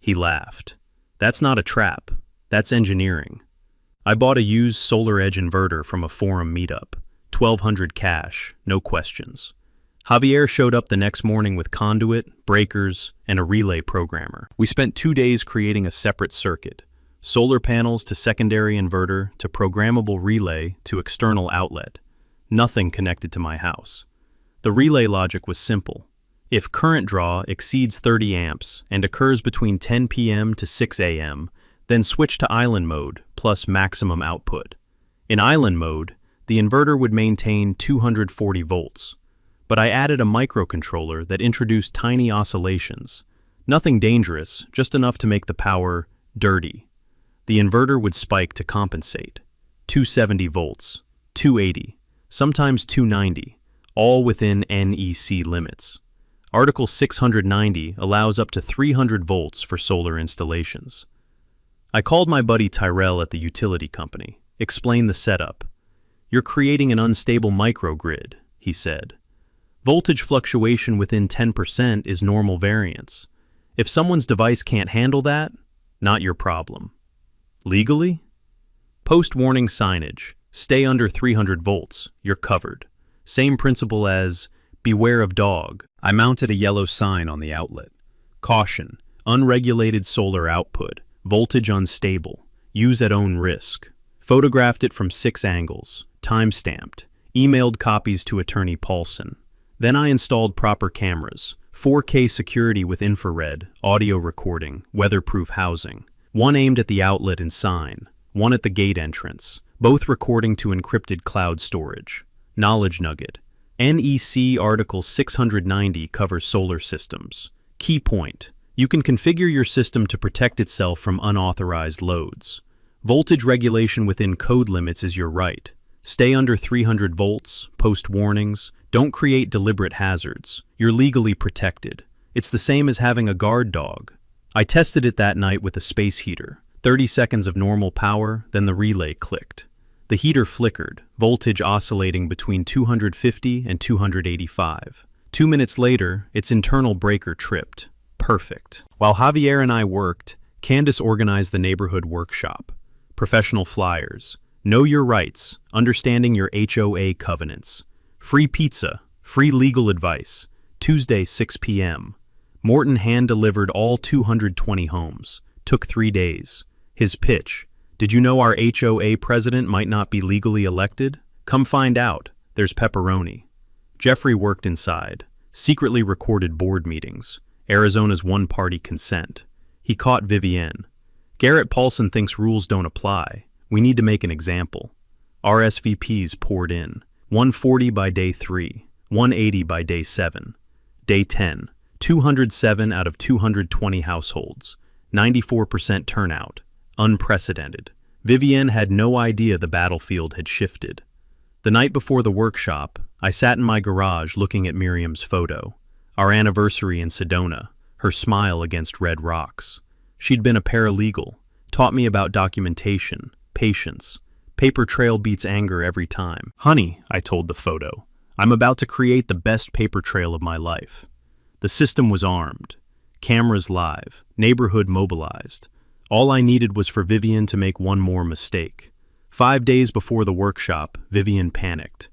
He laughed. That's not a trap. That's engineering. I bought a used Solar Edge inverter from a forum meetup. 1,200 cash, no questions. Javier showed up the next morning with conduit, breakers, and a relay programmer. We spent 2 days creating a separate circuit. Solar panels to secondary inverter to programmable relay to external outlet. Nothing connected to my house. The relay logic was simple. If current draw exceeds 30 amps and occurs between 10 p.m. to 6 a.m., then switch to island mode plus maximum output. In island mode, the inverter would maintain 240 volts. But I added a microcontroller that introduced tiny oscillations. Nothing dangerous, just enough to make the power dirty. The inverter would spike to compensate. 270 volts, 280, sometimes 290, all within NEC limits. Article 690 allows up to 300 volts for solar installations. I called my buddy Tyrell at the utility company, explained the setup. You're creating an unstable microgrid, he said. Voltage fluctuation within 10% is normal variance. If someone's device can't handle that, not your problem. Legally? Post-warning signage. Stay under 300 volts. You're covered. Same principle as beware of dog. I mounted a yellow sign on the outlet. Caution. Unregulated solar output. Voltage unstable. Use at own risk. Photographed it from 6 angles. Time-stamped. Emailed copies to attorney Paulson. Then I installed proper cameras, 4K security with infrared, audio recording, weatherproof housing. One aimed at the outlet and sign, one at the gate entrance, both recording to encrypted cloud storage. Knowledge nugget. NEC Article 690 covers solar systems. Key point. You can configure your system to protect itself from unauthorized loads. Voltage regulation within code limits is your right. Stay under 300 volts, post warnings, don't create deliberate hazards. You're legally protected. It's the same as having a guard dog. I tested it that night with a space heater. 30 seconds of normal power, then the relay clicked. The heater flickered, voltage oscillating between 250 and 285. 2 minutes later, its internal breaker tripped. Perfect. While Javier and I worked, Candace organized the neighborhood workshop. Professional flyers. Know your rights. Understanding your HOA covenants. Free pizza. Free legal advice. Tuesday, 6 p.m. Morton hand-delivered all 220 homes. Took 3 days. His pitch. Did you know our HOA president might not be legally elected? Come find out. There's pepperoni. Jeffrey worked inside. Secretly recorded board meetings. Arizona's one-party consent. He caught Vivienne. Garrett Paulson thinks rules don't apply. We need to make an example. RSVPs poured in. 140 by day 3. 180 by day 7. Day 10. 207 out of 220 households. 94% turnout. Unprecedented. Vivienne had no idea the battlefield had shifted. The night before the workshop, I sat in my garage looking at Miriam's photo. Our anniversary in Sedona, her smile against red rocks. She'd been a paralegal, taught me about documentation, patience. Paper trail beats anger every time. Honey, I told the photo, I'm about to create the best paper trail of my life. The system was armed. Cameras live, neighborhood mobilized. All I needed was for Vivienne to make one more mistake. 5 days before the workshop, Vivienne panicked.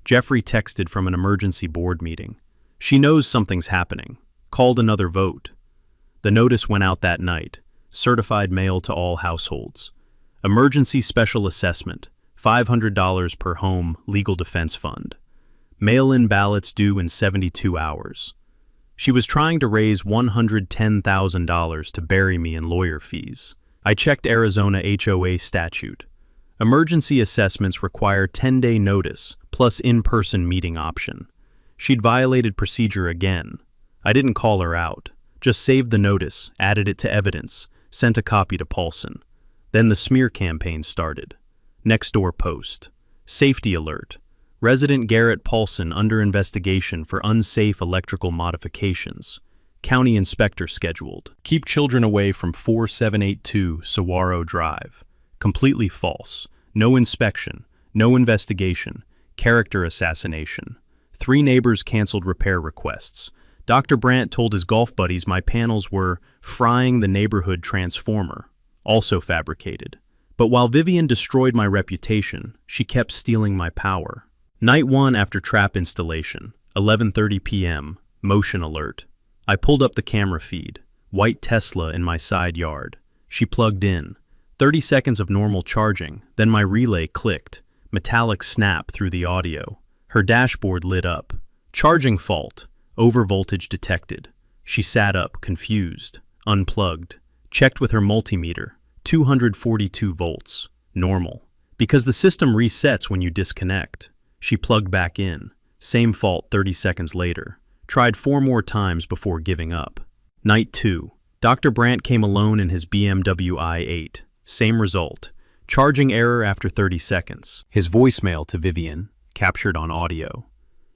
Jeffrey texted from an emergency board meeting. She knows something's happening. Called another vote. The notice went out that night. Certified mail to all households. Emergency special assessment. $500 per home, legal defense fund. Mail-in ballots due in 72 hours. She was trying to raise $110,000 to bury me in lawyer fees. I checked Arizona HOA statute. Emergency assessments require 10-day notice, plus in-person meeting option. She'd violated procedure again. I didn't call her out. Just saved the notice, added it to evidence, sent a copy to Paulson. Then the smear campaign started. Next door post. Safety alert. Resident Garrett Paulson under investigation for unsafe electrical modifications. County inspector scheduled. Keep children away from 4782 Saguaro Drive. Completely false. No inspection. No investigation. Character assassination. 3 neighbors canceled repair requests. Dr. Brandt told his golf buddies my panels were frying the neighborhood transformer. Also fabricated. But while Vivienne destroyed my reputation, she kept stealing my power. Night 1 after trap installation, 11:30 p.m., motion alert. I pulled up the camera feed. White Tesla in my side yard. She plugged in. 30 seconds of normal charging, then my relay clicked. Metallic snap through the audio. Her dashboard lit up. Charging fault. Overvoltage detected. She sat up, confused. Unplugged. Checked with her multimeter. 242 volts. Normal. Because the system resets when you disconnect. She plugged back in. Same fault 30 seconds later. Tried 4 more times before giving up. Night 2. Dr. Brandt came alone in his BMW i8. Same result. Charging error after 30 seconds. His voicemail to Vivienne, captured on audio.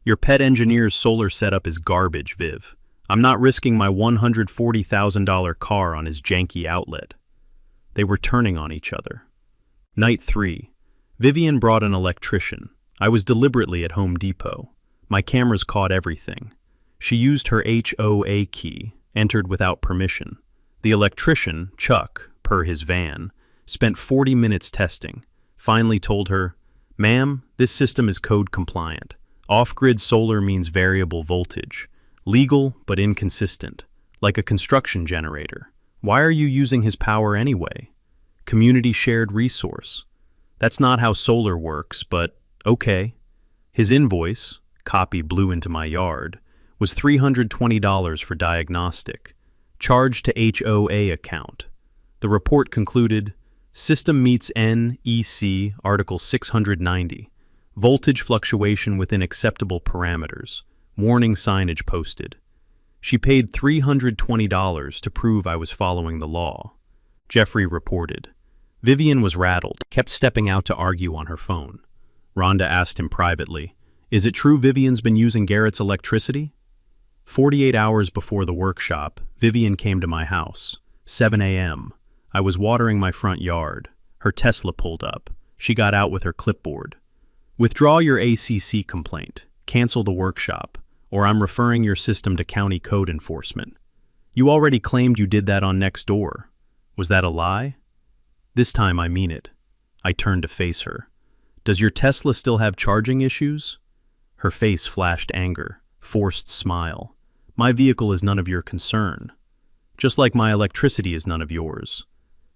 Your pet engineer's solar setup is garbage, Viv. I'm not risking my $140,000 car on his janky outlet. They were turning on each other. Night 3. Vivienne brought an electrician. I was deliberately at Home Depot. My cameras caught everything. She used her HOA key, entered without permission. The electrician, Chuck, per his van, spent 40 minutes testing. Finally told her, "Ma'am, this system is code compliant. Off-grid solar means variable voltage. Legal, but inconsistent. Like a construction generator. Why are you using his power anyway? Community shared resource. That's not how solar works, but okay." His invoice, copy blew into my yard, was $320 for diagnostic, charged to HOA account. The report concluded, system meets NEC Article 690, voltage fluctuation within acceptable parameters, warning signage posted. She paid $320 to prove I was following the law. Jeffrey reported. Vivienne was rattled, kept stepping out to argue on her phone. Rhonda asked him privately. Is it true Vivian's been using Garrett's electricity? 48 hours before the workshop, Vivian came to my house. 7 a.m. I was watering my front yard. Her Tesla pulled up. She got out with her clipboard. Withdraw your ACC complaint. Cancel the workshop, or I'm referring your system to county code enforcement. You already claimed you did that on Nextdoor. Was that a lie? This time I mean it. I turned to face her. Does your Tesla still have charging issues? Her face flashed anger, forced smile. My vehicle is none of your concern. Just like my electricity is none of yours.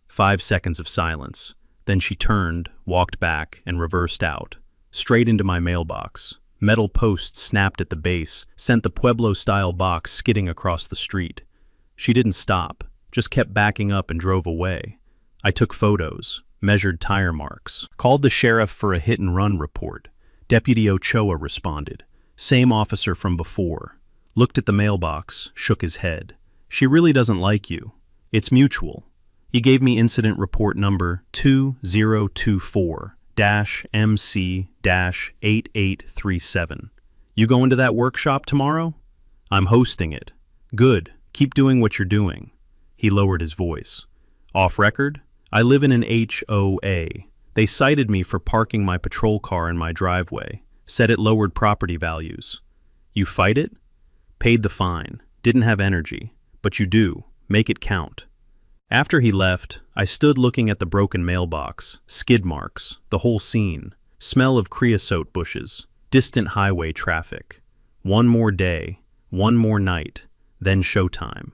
5 seconds of silence. Then she turned, walked back, and reversed out. Straight into my mailbox. Metal posts snapped at the base, sent the Pueblo-style box skidding across the street. She didn't stop, just kept backing up and drove away. I took photos, measured tire marks, called the sheriff for a hit-and-run report. Deputy Ochoa responded. Same officer from before. Looked at the mailbox, shook his head. She really doesn't like you. It's mutual. He gave me incident report number 2024-MC-8837. You going to that workshop tomorrow? I'm hosting it. Good. Keep doing what you're doing. He lowered his voice. Off record? I live in an HOA. They cited me for parking my patrol car in my driveway. Said it lowered property values. You fight it? Paid the fine. Didn't have energy. But you do. Make it count. After he left, I stood looking at the broken mailbox, skid marks, the whole scene, smell of creosote bushes, distant highway traffic. One more day, one more night, then showtime.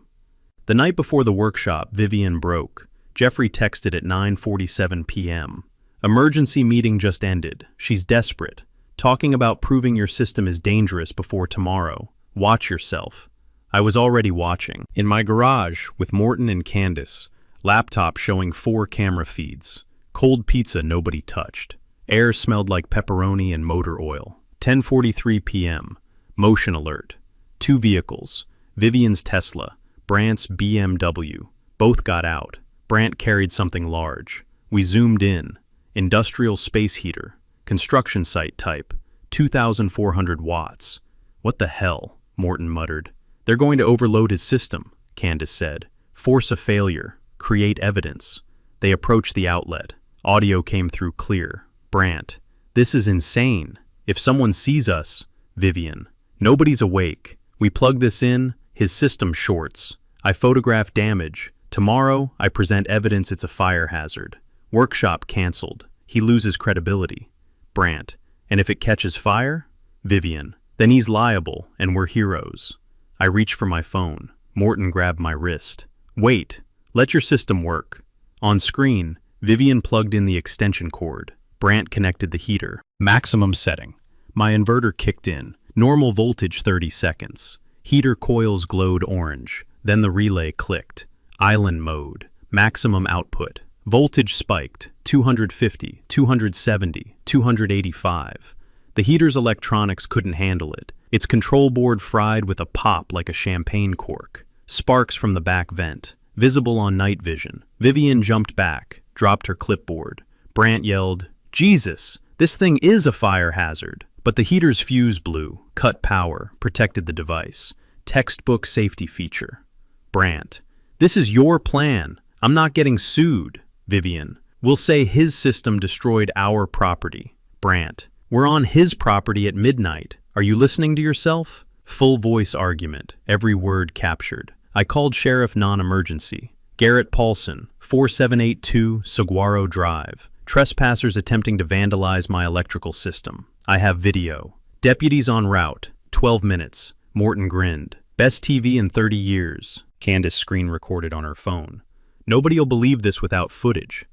The night before the workshop, Vivian broke. Jeffrey texted at 9:47 p.m. Emergency meeting just ended. She's desperate. Talking about proving your system is dangerous before tomorrow. Watch yourself. I was already watching. In my garage with Morton and Candace. Laptop showing 4 camera feeds. Cold pizza nobody touched. Air smelled like pepperoni and motor oil. 10:43 p.m. Motion alert. 2 vehicles. Vivian's Tesla. Brant's BMW. Both got out. Brant carried something large. We zoomed in. Industrial space heater. Construction site type. 2,400 watts. What the hell? Morton muttered. They're going to overload his system, Candace said. Force a failure. Create evidence. They approached the outlet. Audio came through clear. Brant. This is insane. If someone sees us. Vivian. Nobody's awake. We plug this in, his system shorts. I photograph damage. Tomorrow, I present evidence it's a fire hazard. Workshop canceled. He loses credibility. Brant. And if it catches fire? Vivian. Then he's liable, and we're heroes. I reach for my phone. Morton grabbed my wrist. Wait. Let your system work. On screen, Vivian plugged in the extension cord. Brant connected the heater. Maximum setting. My inverter kicked in. Normal voltage 30 seconds. Heater coils glowed orange. Then the relay clicked. Island mode. Maximum output. Voltage spiked. 250, 270, 285. The heater's electronics couldn't handle it. Its control board fried with a pop like a champagne cork. Sparks from the back vent. Visible on night vision. Vivian jumped back, dropped her clipboard. Brant yelled, Jesus, this thing is a fire hazard. But the heater's fuse blew, cut power, protected the device. Textbook safety feature. Brant, this is your plan. I'm not getting sued. Vivian, we'll say his system destroyed our property. Brant, we're on his property at midnight. Are you listening to yourself? Full voice argument, every word captured. I called Sheriff Non-Emergency. Garrett Paulson, 4782 Saguaro Drive. Trespassers attempting to vandalize my electrical system. I have video. Deputies en route. 12 minutes. Morton grinned. Best TV in 30 years. Candace screen recorded on her phone. Nobody'll believe this without footage.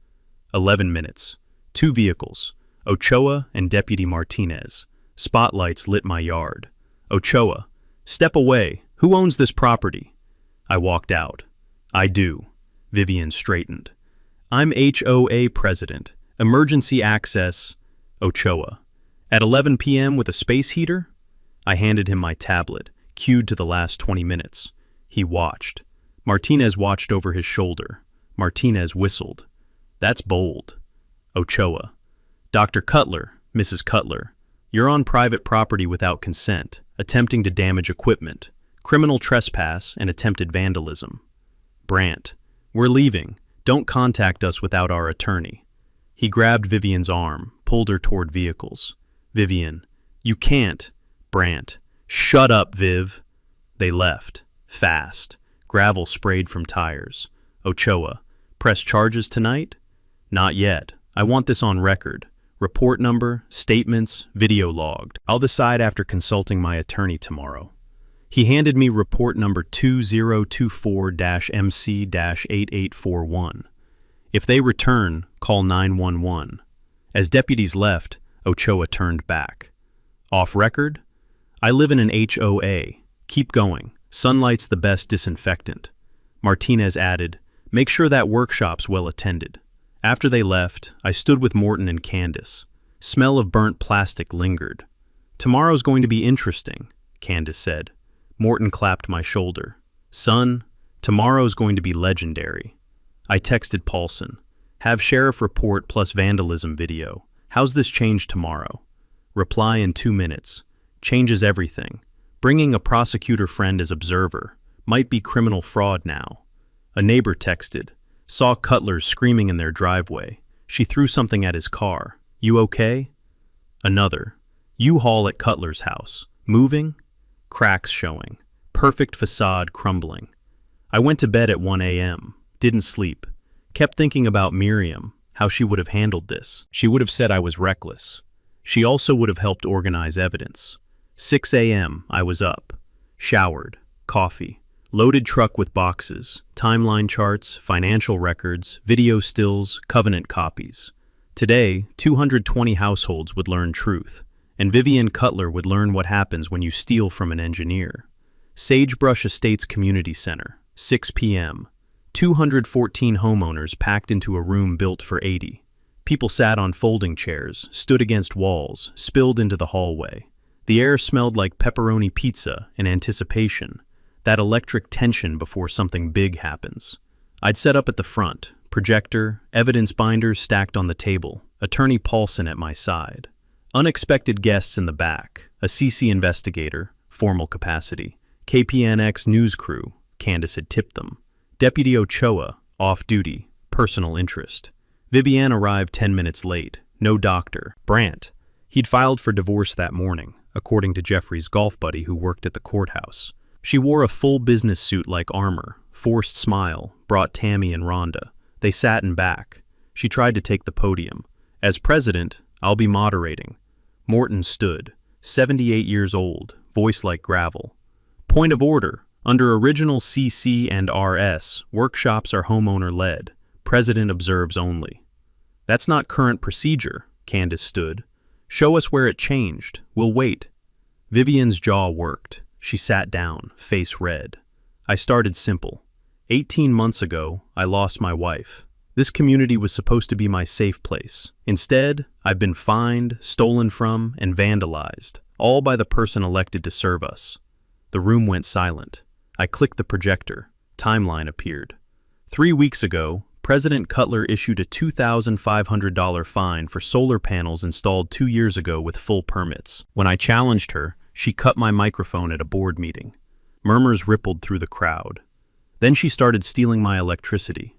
11 minutes. 2 vehicles. Ochoa and Deputy Martinez. Spotlights lit my yard. Ochoa, step away. Who owns this property? I walked out. I do. Vivian straightened. I'm HOA president. Emergency access. Ochoa. At 11 p.m. with a space heater? I handed him my tablet, cued to the last 20 minutes. He watched. Martinez watched over his shoulder. Martinez whistled. That's bold. Ochoa. Dr. Cutler, Mrs. Cutler, you're on private property without consent, attempting to damage equipment, criminal trespass, and attempted vandalism. Brant, we're leaving. Don't contact us without our attorney. He grabbed Vivian's arm, pulled her toward vehicles. Vivian, you can't. Brant, shut up, Viv. They left, fast. Gravel sprayed from tires. Ochoa, press charges tonight? Not yet. I want this on record. Report number, statements, video logged. I'll decide after consulting my attorney tomorrow. He handed me report number 2024-MC-8841. If they return, call 911. As deputies left, Ochoa turned back. Off record? I live in an HOA. Keep going. Sunlight's the best disinfectant. Martinez added, make sure that workshop's well attended. After they left, I stood with Morton and Candace. Smell of burnt plastic lingered. Tomorrow's going to be interesting, Candace said. Morton clapped my shoulder. Son, tomorrow's going to be legendary. I texted Paulson. Have sheriff report plus vandalism video. How's this change tomorrow? Reply in 2 minutes. Changes everything. Bringing a prosecutor friend as observer. Might be criminal fraud now. A neighbor texted. Saw Cutlers screaming in their driveway. She threw something at his car. You okay? Another. U-Haul at Cutler's house. Moving? Cracks showing. Perfect facade crumbling. I went to bed at 1 a.m. Didn't sleep. Kept thinking about Miriam, how she would have handled this. She would have said I was reckless. She also would have helped organize evidence. 6 a.m. I was up. Showered. Coffee. Loaded truck with boxes, timeline charts, financial records, video stills, covenant copies. Today, 220 households would learn truth, and Vivian Cutler would learn what happens when you steal from an engineer. Sagebrush Estates Community Center, 6 p.m. 214 homeowners packed into a room built for 80. People sat on folding chairs, stood against walls, spilled into the hallway. The air smelled like pepperoni pizza in anticipation. That electric tension before something big happens. I'd set up at the front, projector, evidence binders stacked on the table, attorney Paulson at my side. Unexpected guests in the back, a CC investigator, formal capacity, KPNX news crew, Candace had tipped them. Deputy Ochoa, off duty, personal interest. Vivian arrived 10 minutes late, no doctor. Brant. He'd filed for divorce that morning, according to Jeffrey's golf buddy who worked at the courthouse. She wore a full business suit like armor, forced smile, brought Tammy and Rhonda. They sat in back. She tried to take the podium. As president, I'll be moderating. Morton stood, 78 years old, voice like gravel. Point of order. Under original CC and RS, workshops are homeowner-led. President observes only. That's not current procedure, Candace stood. Show us where it changed. We'll wait. Vivian's jaw worked. She sat down, face red. I started simple. 18 months ago, I lost my wife. This community was supposed to be my safe place. Instead, I've been fined, stolen from, and vandalized, all by the person elected to serve us. The room went silent. I clicked the projector. Timeline appeared. 3 weeks ago, President Cutler issued a $2,500 fine for solar panels installed 2 years ago with full permits. When I challenged her, she cut my microphone at a board meeting. Murmurs rippled through the crowd. Then she started stealing my electricity.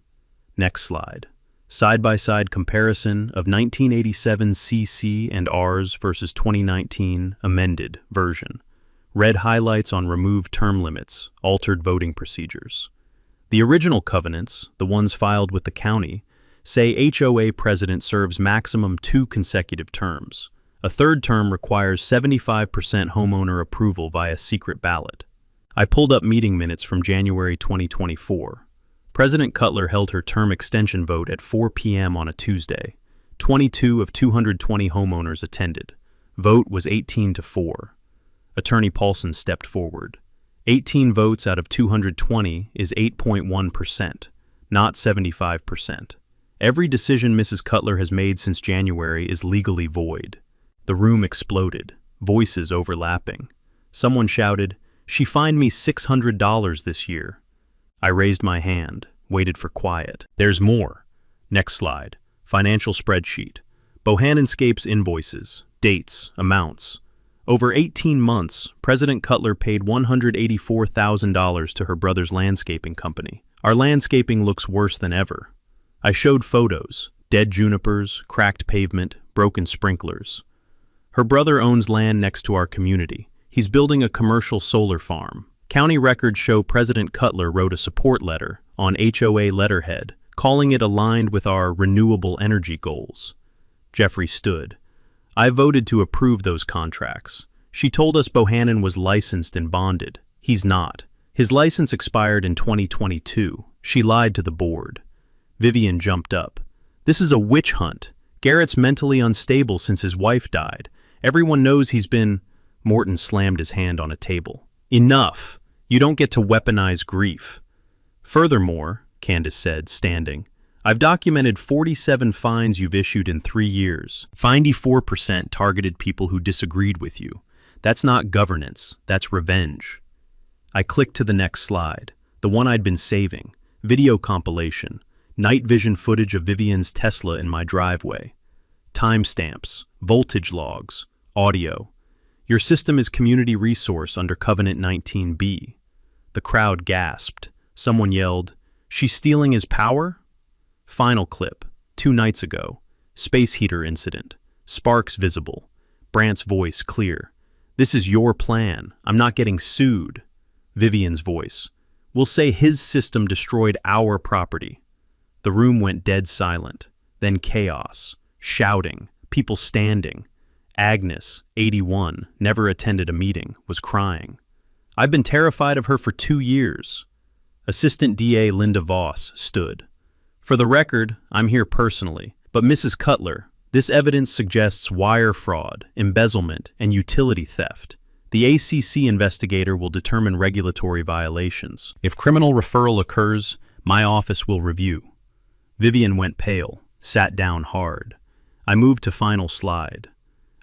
Next slide. Side-by-side comparison of 1987 CC and Rs versus 2019 amended version. Red highlights on removed term limits, altered voting procedures. The original covenants, the ones filed with the county, say HOA president serves maximum 2 consecutive terms. A third term requires 75% homeowner approval via secret ballot. I pulled up meeting minutes from January 2024. President Cutler held her term extension vote at 4 p.m. on a Tuesday. 22 of 220 homeowners attended. Vote was 18-4. Attorney Paulson stepped forward. 18 votes out of 220 is 8.1%, not 75%. Every decision Mrs. Cutler has made since January is legally void. The room exploded, voices overlapping. Someone shouted, "She fined me $600 this year." I raised my hand, waited for quiet. There's more. Next slide. Financial spreadsheet. Bohannonscape's invoices, dates, amounts. Over 18 months, President Cutler paid $184,000 to her brother's landscaping company. Our landscaping looks worse than ever. I showed photos, dead junipers, cracked pavement, broken sprinklers. Her brother owns land next to our community. He's building a commercial solar farm. County records show President Cutler wrote a support letter on HOA letterhead, calling it aligned with our renewable energy goals. Jeffrey stood. I voted to approve those contracts. She told us Bohannon was licensed and bonded. He's not. His license expired in 2022. She lied to the board. Vivian jumped up. This is a witch hunt. Garrett's mentally unstable since his wife died. Everyone knows he's been... Morton slammed his hand on a table. Enough! You don't get to weaponize grief. Furthermore, Candace said, standing, I've documented 47 fines you've issued in 3 years. 94% targeted people who disagreed with you. That's not governance, that's revenge. I clicked to the next slide, the one I'd been saving. Video compilation, night vision footage of Vivian's Tesla in my driveway. Timestamps, voltage logs, audio. Your system is community resource under Covenant 19B. The crowd gasped. Someone yelled, She's stealing his power? Final clip, 2 nights ago. Space heater incident. Sparks visible. Brandt's voice clear. This is your plan. I'm not getting sued. Vivian's voice. We'll say his system destroyed our property. The room went dead silent. Then chaos. Shouting. People standing. Agnes, 81, never attended a meeting, was crying. I've been terrified of her for 2 years. Assistant DA Linda Voss stood. For the record, I'm here personally, but Mrs. Cutler, this evidence suggests wire fraud, embezzlement, and utility theft. The ACC investigator will determine regulatory violations. If criminal referral occurs, my office will review. Vivian went pale, sat down hard. I moved to final slide.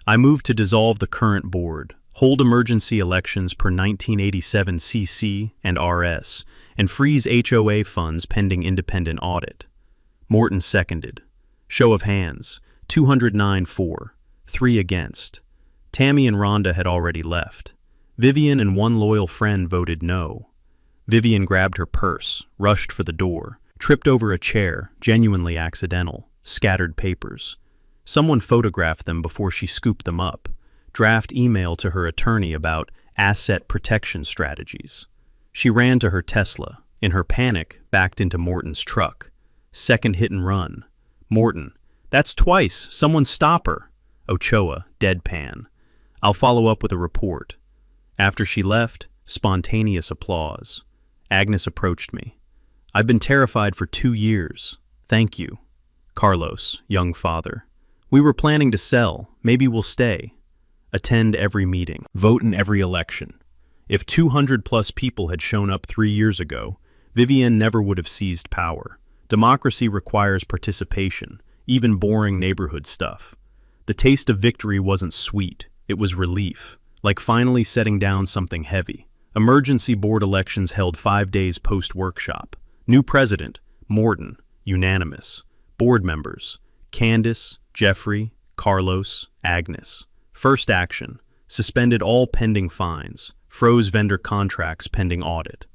I moved to dissolve the current board, hold emergency elections per 1987 CC and RS, and freeze HOA funds pending independent audit. Morton seconded. Show of hands, 209-4, 3 against. Tammy and Rhonda had already left. Vivian and one loyal friend voted no. Vivian grabbed her purse, rushed for the door, tripped over a chair, genuinely accidental, scattered papers. Someone photographed them before she scooped them up. Draft email to her attorney about asset protection strategies. She ran to her Tesla. In her panic, backed into Morton's truck. Second hit and run. Morton, that's twice. Someone stop her. Ochoa, deadpan. I'll follow up with a report. After she left, spontaneous applause. Agnes approached me. I've been terrified for 2 years. Thank you. Carlos, young father. We were planning to sell. Maybe we'll stay. Attend every meeting. Vote in every election. If 200+ people had shown up 3 years ago, Vivian never would have seized power. Democracy requires participation, even boring neighborhood stuff. The taste of victory wasn't sweet, it was relief, like finally setting down something heavy. Emergency board elections held 5 days post-workshop. New president, Morton, unanimous. Board members, Candace, Jeffrey, Carlos, Agnes. First action, suspended all pending fines, froze vendor contracts pending audit.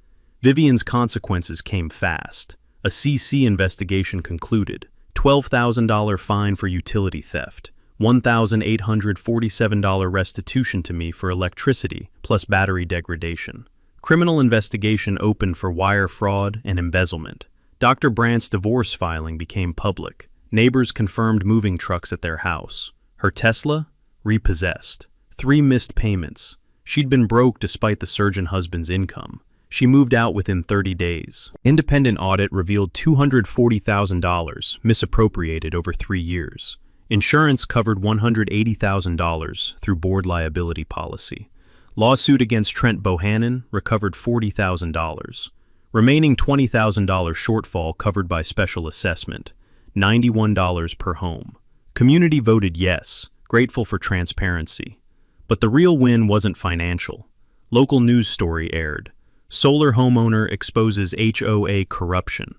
Vivian's consequences came fast. A CC investigation concluded. $12,000 fine for utility theft. $1,847 restitution to me for electricity plus battery degradation. Criminal investigation opened for wire fraud and embezzlement. Dr. Brandt's divorce filing became public. Neighbors confirmed moving trucks at their house. Her Tesla? Repossessed. 3 missed payments. She'd been broke despite the surgeon husband's income. She moved out within 30 days. Independent audit revealed $240,000 misappropriated over 3 years. Insurance covered $180,000 through board liability policy. Lawsuit against Trent Bohannon recovered $40,000. Remaining $20,000 shortfall covered by special assessment. $91 per home. Community voted yes, grateful for transparency. But the real win wasn't financial. Local news story aired. Solar homeowner exposes HOA corruption.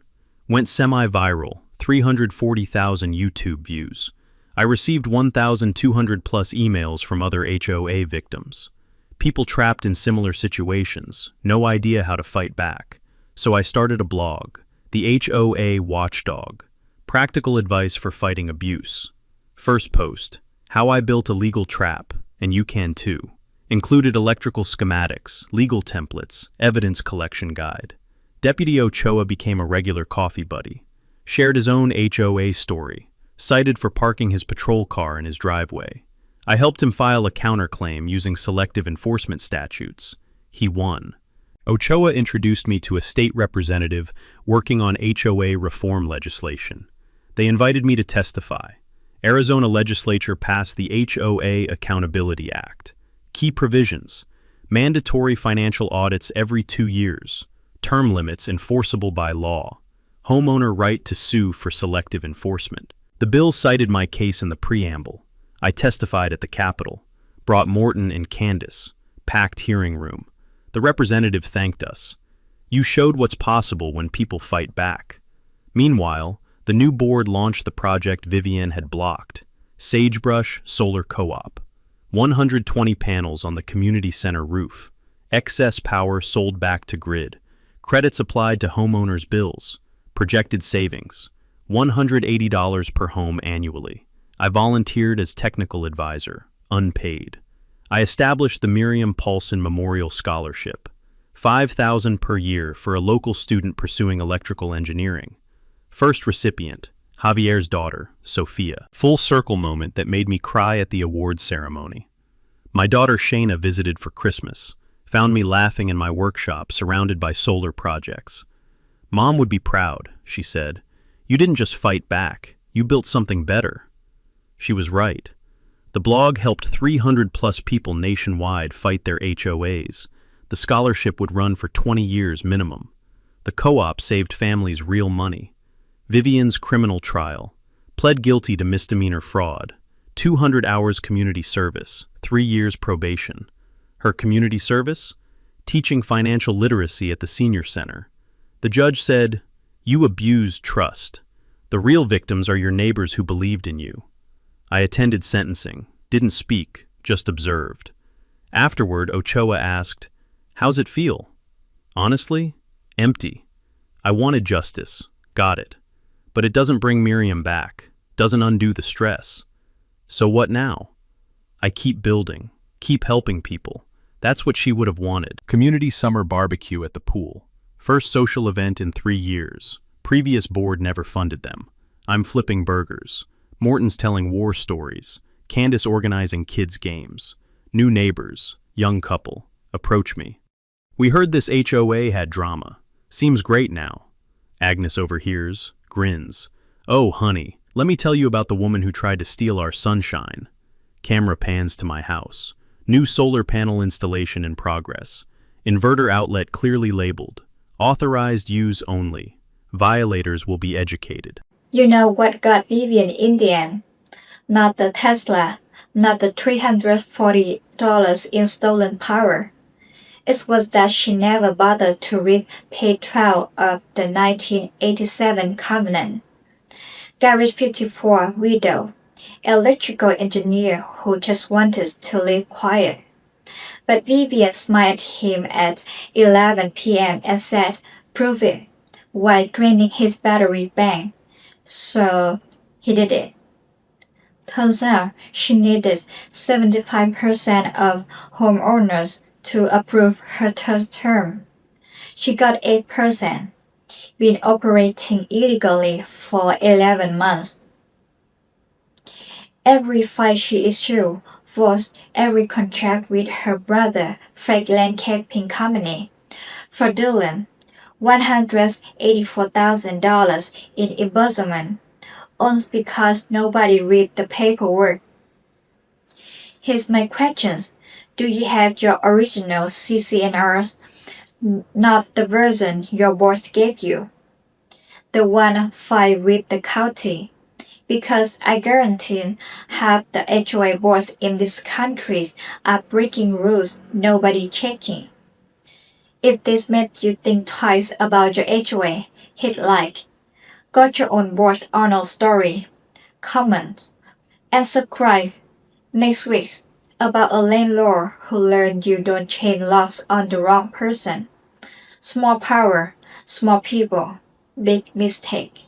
Went semi-viral, 340,000 YouTube views. I received 1,200 plus emails from other HOA victims. People trapped in similar situations, no idea how to fight back. So I started a blog, the HOA Watchdog, practical advice for fighting abuse. First post, how I built a legal trap, and you can too. Included electrical schematics, legal templates, evidence collection guide. Deputy Ochoa became a regular coffee buddy. Shared his own HOA story, cited for parking his patrol car in his driveway. I helped him file a counterclaim using selective enforcement statutes. He won. Ochoa introduced me to a state representative working on HOA reform legislation. They invited me to testify. Arizona legislature passed the HOA Accountability Act. Key provisions: mandatory financial audits every 2 years, term limits enforceable by law, homeowner right to sue for selective enforcement. The bill cited my case in the preamble. I testified at the Capitol, brought Morton and Candace, packed hearing room. The representative thanked us. You showed what's possible when people fight back. Meanwhile, the new board launched the project Vivian had blocked, Sagebrush Solar Co-op. 120 panels on the community center roof. Excess power sold back to grid. Credits applied to homeowners' bills. Projected savings: $180 per home annually. I volunteered as technical advisor, unpaid. I established the Miriam Paulson Memorial Scholarship, $5,000 per year for a local student pursuing electrical engineering. First recipient, Javier's daughter, Sophia. Full circle moment that made me cry at the awards ceremony. My daughter Shayna visited for Christmas, found me laughing in my workshop surrounded by solar projects. Mom would be proud, she said. You didn't just fight back, you built something better. She was right. The blog helped 300 plus people nationwide fight their HOAs. The scholarship would run for 20 years minimum. The co-op saved families real money. Vivian's criminal trial. Pled guilty to misdemeanor fraud. 200 hours community service. 3 years probation. Her community service? Teaching financial literacy at the senior center. The judge said, "You abused trust. The real victims are your neighbors who believed in you." I attended sentencing, didn't speak, just observed. Afterward, Ochoa asked, "How's it feel?" Honestly, empty. I wanted justice, got it. But it doesn't bring Miriam back, doesn't undo the stress. So what now? I keep building, keep helping people. That's what she would have wanted. Community summer barbecue at the pool. First social event in 3 years. Previous board never funded them. I'm flipping burgers. Morton's telling war stories. Candace organizing kids' games. New neighbors, young couple, approach me. We heard this HOA had drama. Seems great now. Agnes overhears, grins. Oh, honey, let me tell you about the woman who tried to steal our sunshine. Camera pans to my house. New solar panel installation in progress. Inverter outlet clearly labeled. Authorized use only. Violators will be educated. You know what got Vivian in the end? Not the Tesla, not the $340 in stolen power. It was that she never bothered to read page 12 of the 1987 Covenant. Garage 54, widow, electrical engineer who just wanted to live quiet. But Vivian smiled at him at 11 p.m. and said, "Prove it," while draining his battery bank. So he did it. Turns out she needed 75% of homeowners to approve her third term. She got 8%, been operating illegally for 11 months. Every fine she issued was every contract with her brother, Frank Landscaping Company, fraudulent, $184,000 in embezzlement, only because nobody read the paperwork. Here's my questions. Do you have your original CCNRs, not the version your boss gave you? The one filed with the county? Because I guarantee half the HOA boards in this country are breaking rules nobody checking. If this made you think twice about your HOA, hit like. Got your own board Arnold story. Comment. And subscribe next week about a landlord who learned you don't change locks on the wrong person. Small power, small people, big mistake.